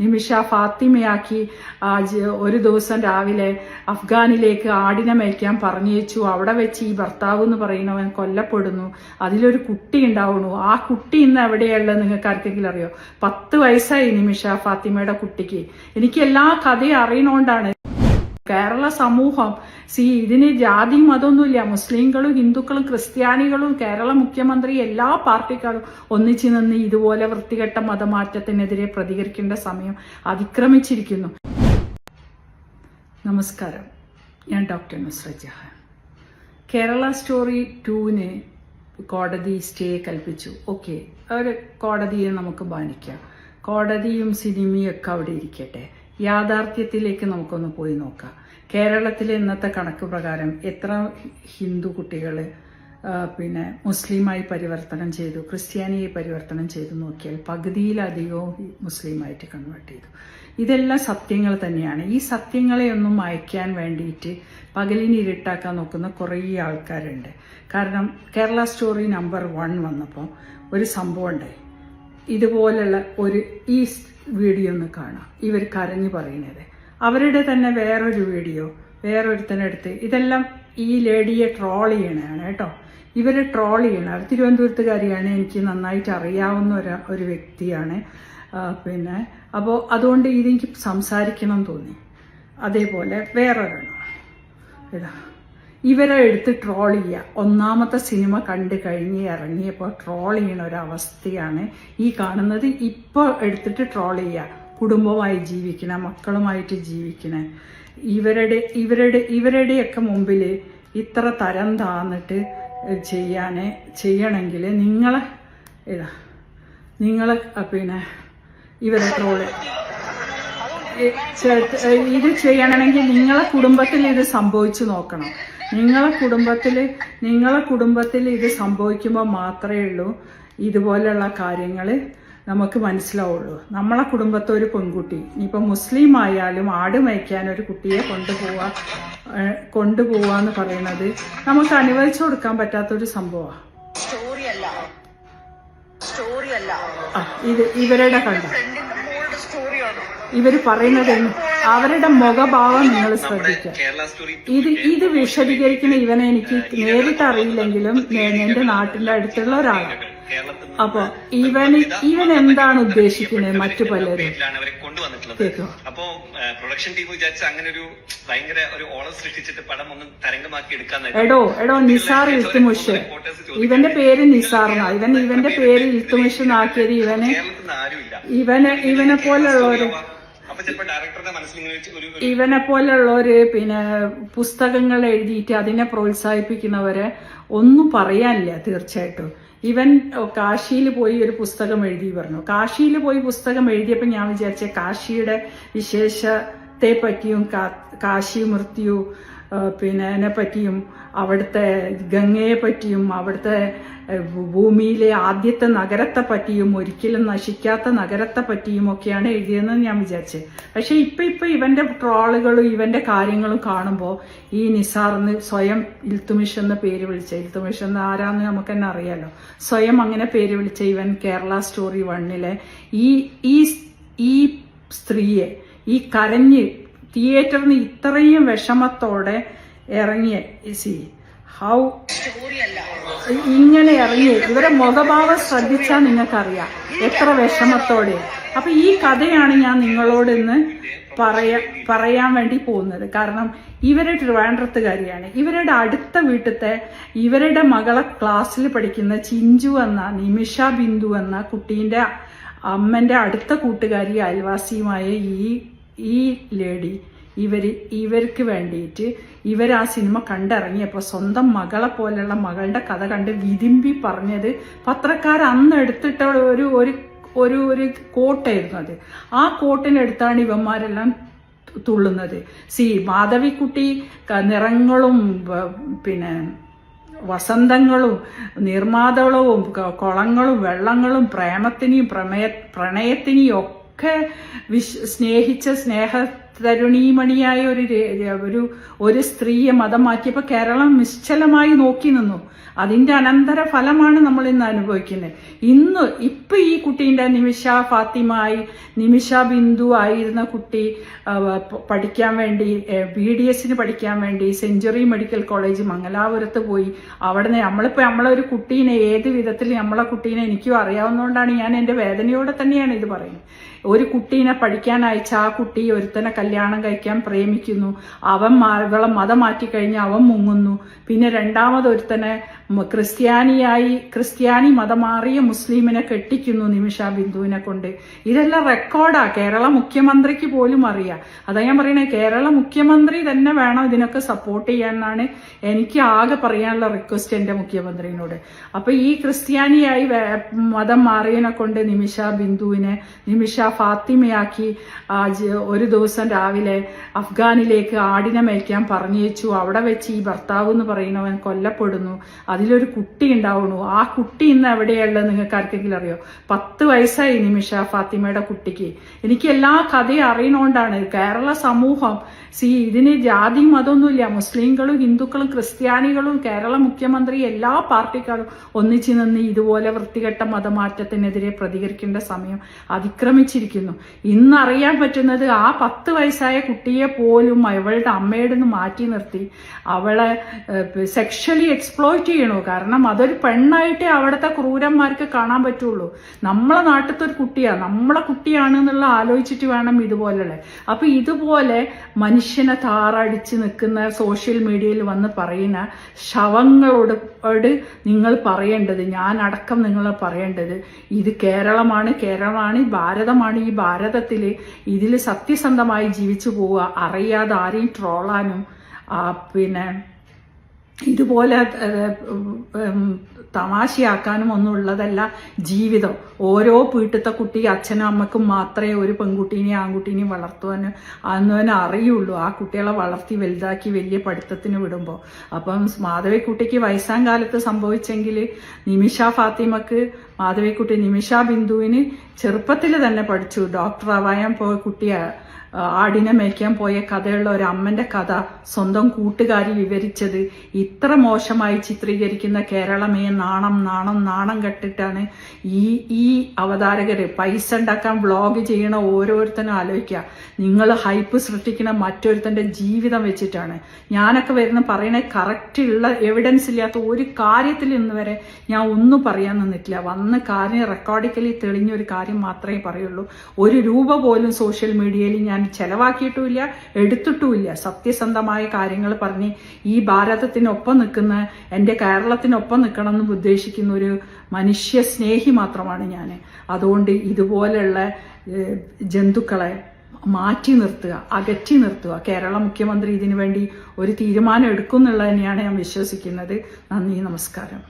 നിമിഷ ഫാത്തിമയാക്കി ഒരു ദിവസം രാവിലെ അഫ്ഗാനിലേക്ക് ആടിനെ മേയ്ക്കാൻ പറഞ്ഞയച്ചു. അവിടെ വെച്ച് ഈ ഭർത്താവ് എന്ന് പറയുന്നവൻ കൊല്ലപ്പെടുന്നു. അതിലൊരു കുട്ടി ഉണ്ടാവുന്നു. ആ കുട്ടി ഇന്ന് എവിടെയുള്ളത് നിങ്ങൾക്ക് ആർക്കെങ്കിലും അറിയോ? 10 വയസ്സായി നിമിഷ ഫാത്തിമയുടെ കുട്ടിക്ക്. എനിക്ക് എല്ലാ കഥയും അറിയണോണ്ടാണ്. കേരള സമൂഹം ഇതിന് ജാതി മതമൊന്നുമില്ല. മുസ്ലിങ്ങളും ഹിന്ദുക്കളും ക്രിസ്ത്യാനികളും കേരള മുഖ്യമന്ത്രി എല്ലാ പാർട്ടിക്കാരും ഒന്നിച്ചു നിന്ന് ഇതുപോലെ വൃത്തികെട്ട മതമാറ്റത്തിനെതിരെ പ്രതികരിക്കേണ്ട സമയം അതിക്രമിച്ചിരിക്കുന്നു. നമസ്കാരം, ഞാൻ ഡോക്ടർ നുസ്രത്ത് ജഹാൻ. കേരള സ്റ്റോറി 2-ന് കോടതി സ്റ്റേ കൽപ്പിച്ചു. ഓക്കെ, ഒരു കോടതിയെ നമുക്ക് മാനിക്കാം. കോടതിയും സിനിമയും ഒക്കെ അവിടെ ഇരിക്കട്ടെ. യാഥാർത്ഥ്യത്തിലേക്ക് നമുക്കൊന്ന് പോയി നോക്കാം. കേരളത്തിലെ ഇന്നത്തെ കണക്ക് പ്രകാരം എത്ര ഹിന്ദു കുട്ടികൾ മുസ്ലിമായി പരിവർത്തനം ചെയ്തു, ക്രിസ്ത്യാനിയെ പരിവർത്തനം ചെയ്തു നോക്കിയാൽ പകുതിയിലധികവും മുസ്ലിമായിട്ട് കൺവേർട്ട് ചെയ്തു. ഇതെല്ലാം സത്യങ്ങൾ തന്നെയാണ്. ഈ സത്യങ്ങളെ ഒന്നും മായ്ക്കാൻ വേണ്ടിയിട്ട് പകലിന് ഇരുട്ടാക്കാൻ നോക്കുന്ന കുറേ ആൾക്കാരുണ്ട്. കാരണം കേരള സ്റ്റോറി നമ്പർ 1 വന്നപ്പോൾ ഒരു സംഭവം ഉണ്ടായി. ഇതുപോലുള്ള ഈ വീഡിയോ ഒന്ന് കാണാം. ഇവർ കരഞ്ഞു പറയുന്നത് അവരുടെ തന്നെ വേറൊരു വീഡിയോ വേറൊരുത്തനെടുത്ത് ഇതെല്ലാം ഈ ലേഡിയെ ട്രോൾ ചെയ്യണതാണ് കേട്ടോ. ഇവർ ട്രോൾ ചെയ്യണം. അവർ തിരുവനന്തപുരത്തുകാരിയാണ്, എനിക്ക് നന്നായിട്ട് അറിയാവുന്ന ഒരു വ്യക്തിയാണ്. അപ്പോൾ അതുകൊണ്ട് ഇതെനിക്ക് സംസാരിക്കണം തോന്നി. അതേപോലെ വേറൊരെണ്ണം ഇതാ, ഇവരെ എടുത്ത് ട്രോൾ ചെയ്യുക. ഒന്നാമത്തെ സിനിമ കണ്ടു കഴിഞ്ഞ് ഇറങ്ങിയപ്പോൾ ട്രോൾ ചെയ്യണ ഒരവസ്ഥയാണ് ഈ കാണുന്നത്. ഇപ്പോൾ എടുത്തിട്ട് ട്രോൾ ചെയ്യുക. കുടുംബമായി ജീവിക്കണ, മക്കളുമായിട്ട് ജീവിക്കണ ഇവരുടെയൊക്കെ മുമ്പിൽ ഇത്ര തരം താന്നിട്ട് ചെയ്യണമെങ്കിൽ നിങ്ങൾ ഇവരെ ട്രോള് ഇത് ചെയ്യണമെങ്കിൽ നിങ്ങളെ കുടുംബത്തിൽ ഇത് സംഭവിച്ചു നോക്കണം. നിങ്ങളെ കുടുംബത്തിൽ ഇത് സംഭവിക്കുമ്പോൾ മാത്രമേ ഉള്ളൂ ഇതുപോലെയുള്ള കാര്യങ്ങൾ നമുക്ക് മനസ്സിലാവുള്ളൂ. നമ്മളെ കുടുംബത്തെ ഒരു പെൺകുട്ടി, ഇനിയിപ്പോൾ മുസ്ലിം ആയാലും ആട് മേയ്ക്കാൻ ഒരു കുട്ടിയെ കൊണ്ടുപോവാന്ന് പറയുന്നത് നമുക്ക് അനുവദിച്ചു കൊടുക്കാൻ പറ്റാത്തൊരു സംഭവമാണ്. ഇവരുടെ കണ്ട ഇവർ പറയുന്നത് അവരുടെ മുഖഭാവം നിങ്ങൾ ശ്രദ്ധിക്കുക. ഇത് വിശദീകരിക്കുന്ന ഇവനെ എനിക്ക് നേരിട്ട് അറിയില്ലെങ്കിലും എന്റെ നാട്ടിന്റെ അടുത്തുള്ള ഒരാളാണ്. അപ്പൊ ഇവൻ എന്താണ് ഉദ്ദേശിക്കുന്നത് മറ്റു പലരും കേൾക്കും. അപ്പോ പ്രൊഡക്ഷൻ ടീം വിചാരിച്ച അങ്ങനെ ഒരു ഭയങ്കര ഒരു ഓളം സൃഷ്ടിച്ചിട്ട് പടം ഒന്ന് തരംഗമാക്കി എടുക്കാൻ. എടോ നിസാർ ഇൽത്തുമിഷ്, ഇവന്റെ പേര് നിസാറിനാ. ഇവന്റെ പേര് ഇൽത്തുമിഷ് എന്നാക്കിയത് ഇവനെ പോലുള്ളവര് പുസ്തകങ്ങൾ എഴുതിയിട്ട് അതിനെ പ്രോത്സാഹിപ്പിക്കുന്നവരെ ഒന്നും പറയാനില്ല. തീർച്ചയായിട്ടും ഇവൻ കാശിയിൽ പോയി ഒരു പുസ്തകം എഴുതി പറഞ്ഞു. കാശിയിൽ പോയി പുസ്തകം എഴുതിയപ്പോൾ ഞാൻ വിചാരിച്ച കാശിയുടെ വിശേഷത്തെ പറ്റിയും കാശി മൃത്യു പറ്റിയും അവിടുത്തെ ഗംഗയെ പറ്റിയും അവിടുത്തെ ഭൂമിയിലെ ആദ്യത്തെ നഗരത്തെ പറ്റിയും ഒരിക്കലും നശിക്കാത്ത നഗരത്തെ പറ്റിയും ഒക്കെയാണ് എഴുതിയതെന്ന് ഞാൻ വിചാരിച്ചത്. പക്ഷെ ഇപ്പൊ ഇവന്റെ ട്രോളുകളും ഇവന്റെ കാര്യങ്ങളും കാണുമ്പോൾ ഈ നിസാറിന് സ്വയം ഇൽത്തുമിഷ് എന്ന പേര് വിളിച്ച, ഇൽത്തുമിഷ് എന്ന ആരാന്ന് നമുക്ക് തന്നെ അറിയാലോ, സ്വയം അങ്ങനെ പേര് വിളിച്ച ഇവൻ കേരള സ്റ്റോറി 1-ലെ ഈ സ്ത്രീയെ ഈ കരഞ്ഞ് തിയേറ്ററിന് ഇത്രയും വിഷമത്തോടെ ഇറങ്ങിയ ഇങ്ങനെ ഇറങ്ങി ഇവരെ മുഖഭാവം ശ്രദ്ധിച്ചാൽ നിങ്ങൾക്കറിയാം എത്ര വിഷമത്തോടെ. അപ്പൊ ഈ കഥയാണ് ഞാൻ നിങ്ങളോട് ഇന്ന് പറയാൻ വേണ്ടി പോകുന്നത്. കാരണം ഇവര് ട്രിവാൻഡ്രത്തുകാരിയാണ്. ഇവരുടെ അടുത്ത വീട്ടിലത്തെ ഇവരുടെ മകളെ ക്ലാസ്സിൽ പഠിക്കുന്ന ചിഞ്ചു എന്ന നിമിഷ ബിന്ദു എന്ന കുട്ടീന്റെ അമ്മന്റെ അടുത്ത കൂട്ടുകാരി അയൽവാസിയുമായ ഈ ലേഡി ഇവർക്ക് വേണ്ടിയിട്ട് ആ സിനിമ കണ്ടിറങ്ങിയപ്പോൾ സ്വന്തം മകളെ പോലെയുള്ള മകളുടെ കഥ കണ്ട് വിതിമ്പി പറഞ്ഞത് പത്രക്കാർ അന്ന് എടുത്തിട്ട ഒരു കോട്ടായിരുന്നു അത്. ആ കോട്ടിനെടുത്താണ് ഇവന്മാരെല്ലാം തുള്ളുന്നത്. മാധവിക്കുട്ടി നിറങ്ങളും വസന്തങ്ങളും നിർമാതളവും കുളങ്ങളും വെള്ളങ്ങളും പ്രേമത്തിനെയും പ്രണയത്തിനെയും ഒക്കെ നമ്മളൊക്കെ സ്നേഹിച്ച തരുണീമണിയായ ഒരു സ്ത്രീയെ മതം മാറ്റിയപ്പോൾ കേരളം നിശ്ചലമായി നോക്കി നിന്നു. അതിന്റെ അനന്തര ഫലമാണ് നമ്മൾ ഇന്ന് അനുഭവിക്കുന്നത്. ഇപ്പൊ ഈ കുട്ടീന്റെ നിമിഷ ബിന്ദു ആയിരുന്ന കുട്ടി പഠിക്കാൻ വേണ്ടി BDSന് പഠിക്കാൻ വേണ്ടി സെഞ്ചുറി മെഡിക്കൽ കോളേജ് മംഗലാപുരത്ത് പോയി. അവിടെ നമ്മളൊരു കുട്ടീനെ ഏത് വിധത്തിൽ നമ്മളെ കുട്ടീനെ എനിക്കും അറിയാവുന്നതുകൊണ്ടാണ് ഞാൻ എൻ്റെ വേദനയോടെ തന്നെയാണ് ഇത് പറയുന്നത്. ഒരു കുട്ടീനെ പഠിക്കാൻ അയച്ച ആ കുട്ടി ഒരുത്തനെ കല്യാണം കഴിക്കാൻ പ്രേമിക്കുന്നു. ഇവളെ മതം മാറ്റിക്കഴിഞ്ഞ് അവൻ മുങ്ങുന്നു. പിന്നെ രണ്ടാമതൊരുത്തനെ ക്രിസ്ത്യാനി മതം മാറിയ മുസ്ലിമിനെ കെട്ടിക്കുന്നു നിമിഷ ബിന്ദുവിനെ കൊണ്ട്. ഇതെല്ലാം റെക്കോർഡാ. കേരള മുഖ്യമന്ത്രിക്ക് പോലും അറിയാം. അതാ ഞാൻ പറയണേ, കേരള മുഖ്യമന്ത്രി തന്നെ വേണം ഇതിനൊക്കെ സപ്പോർട്ട് ചെയ്യാനാണ് എനിക്ക് ആകെ പറയാനുള്ള റിക്വസ്റ്റ് എൻ്റെ മുഖ്യമന്ത്രിയോട്. അപ്പൊ ഈ ക്രിസ്ത്യാനിയായി മതം മാറിയതിനെ കൊണ്ട് നിമിഷ ഫാത്തിമയാക്കി ഒരു ദിവസം രാവിലെ അഫ്ഗാനിലേക്ക് ആടിനെ മേയ്ക്കാൻ പറഞ്ഞു വെച്ചു. അവിടെ വെച്ച് ഈ ഭർത്താവ് എന്ന് പറയുന്നവൻ കൊല്ലപ്പെടുന്നു. അതിലൊരു കുട്ടി ഉണ്ടാവുന്നു. ആ കുട്ടി ഇന്ന് എവിടെയുള്ളത് നിങ്ങൾക്ക് ആർക്കെങ്കിലും അറിയോ? 10 വയസ്സായി നിമിഷ ഫാത്തിമയുടെ കുട്ടിക്ക്. എനിക്ക് എല്ലാ കഥയും അറിയണോണ്ടാണ്. കേരള സമൂഹം ഇതിന് ജാതി മതമൊന്നുമില്ല. മുസ്ലിങ്ങളും ഹിന്ദുക്കളും ക്രിസ്ത്യാനികളും കേരള മുഖ്യമന്ത്രി എല്ലാ പാർട്ടിക്കാരും ഒന്നിച്ചു നിന്ന് ഇതുപോലെ വൃത്തികെട്ട മതമാറ്റത്തിനെതിരെ പ്രതികരിക്കേണ്ട സമയം അതിക്രമിച്ചിരിക്കുന്നു. ഇന്നറിയാൻ പറ്റുന്നത് ആ 10 വയസ്സായ കുട്ടിയെ പോലും അവളുടെ അമ്മയുടെ നിന്ന് മാറ്റി നിർത്തി അവളെ സെക്ഷലി എക്സ്പ്ലോയിറ്റ് ചെയ്യണു. കാരണം അതൊരു പെണ്ണായിട്ടേ അവിടുത്തെ ക്രൂരന്മാർക്ക് കാണാൻ പറ്റുള്ളൂ. നമ്മളെ നാട്ടിലത്തെ ഒരു കുട്ടിയാണ്, നമ്മളെ കുട്ടിയാണ് എന്നുള്ള ആലോചിച്ചിട്ട് വേണം ഇതുപോലുള്ള. അപ്പൊ ഇതുപോലെ മനുഷ്യനെ താറടിച്ച് നിൽക്കുന്ന സോഷ്യൽ മീഡിയയിൽ വന്ന് പറയുന്ന ശവങ്ങളോട് നിങ്ങൾ പറയേണ്ടത്, ഞാൻ അടക്കം നിങ്ങൾ പറയേണ്ടത്, ഇത് കേരളമാണ്, ഭാരതമാണ്. ഈ ഭാരതത്തിൽ ഇതിൽ സത്യസന്ധമായി ജീവിച്ചു പോവുക, അറിയാതെ ആരെയും ട്രോളാനും പിന്നെ ഇതുപോലെ തമാശയാക്കാനും ഒന്നും ഉള്ളതല്ല ജീവിതം. ഓരോ വീട്ടിലത്തെ കുട്ടി അച്ഛനും അമ്മക്കും മാത്രമേ ഒരു പെൺകുട്ടീനെയും ആൺകുട്ടീനെയും വളർത്തുവാനും അറിയുള്ളൂ. ആ കുട്ടികളെ വളർത്തി വലുതാക്കി വലിയ പഠിത്തത്തിന് വിടുമ്പോൾ. അപ്പം മാധവിക്കുട്ടിക്ക് വയസ്സാം കാലത്ത് സംഭവിച്ചെങ്കിൽ നിമിഷ ബിന്ദുവിന് ചെറുപ്പത്തിൽ തന്നെ പഠിച്ചു. ഡോക്ടറാവാൻ പോയ കുട്ടിയാണ്. ആടിനെ മേയ്ക്കാൻ പോയ കഥയുള്ള ഒരു അമ്മന്റെ കഥ സ്വന്തം കൂട്ടുകാരി വിവരിച്ചത് ഇത്ര മോശമായി ചിത്രീകരിക്കുന്ന കേരളമേ നാണം കെട്ടിട്ടാണ് ഈ അവതാരകര് പൈസ ഉണ്ടാക്കാൻ വ്ളോഗ് ചെയ്യണ ഓരോരുത്തരും ആലോചിക്കുക. നിങ്ങൾ ഹൈപ്പ് സൃഷ്ടിക്കുന്ന മറ്റൊരുത്തന്റെ ജീവിതം വെച്ചിട്ടാണ്. ഞാനൊക്കെ പറയണ കറക്റ്റ് ഉള്ള എവിഡൻസ് ഇല്ലാത്ത ഒരു കാര്യത്തിൽ ഇന്ന് വരെ ഞാൻ ഒന്നും പറയാൻ നിന്നിട്ടില്ല. കാര്യം റെക്കോർഡിക്കലി തെളിഞ്ഞൊരു കാര്യം മാത്രമേ പറയുള്ളൂ. ഒരു രൂപ പോലും സോഷ്യൽ മീഡിയയിൽ ഞാൻ ചെലവാക്കിയിട്ടുമില്ല, എടുത്തിട്ടുമില്ല. സത്യസന്ധമായ കാര്യങ്ങൾ പറഞ്ഞ് ഈ ഭാരതത്തിനൊപ്പം നിൽക്കുന്ന, എൻ്റെ കേരളത്തിനൊപ്പം നിൽക്കണം എന്ന് ഉദ്ദേശിക്കുന്ന ഒരു മനുഷ്യ സ്നേഹി മാത്രമാണ് ഞാൻ. അതുകൊണ്ട് ഇതുപോലെയുള്ള ജന്തുക്കളെ മാറ്റി നിർത്തുക, അകറ്റി നിർത്തുക. കേരള മുഖ്യമന്ത്രി ഇതിനു വേണ്ടി ഒരു തീരുമാനം എടുക്കും എന്നുള്ളത് തന്നെയാണ് ഞാൻ വിശ്വസിക്കുന്നത്. നന്ദി, നമസ്കാരം.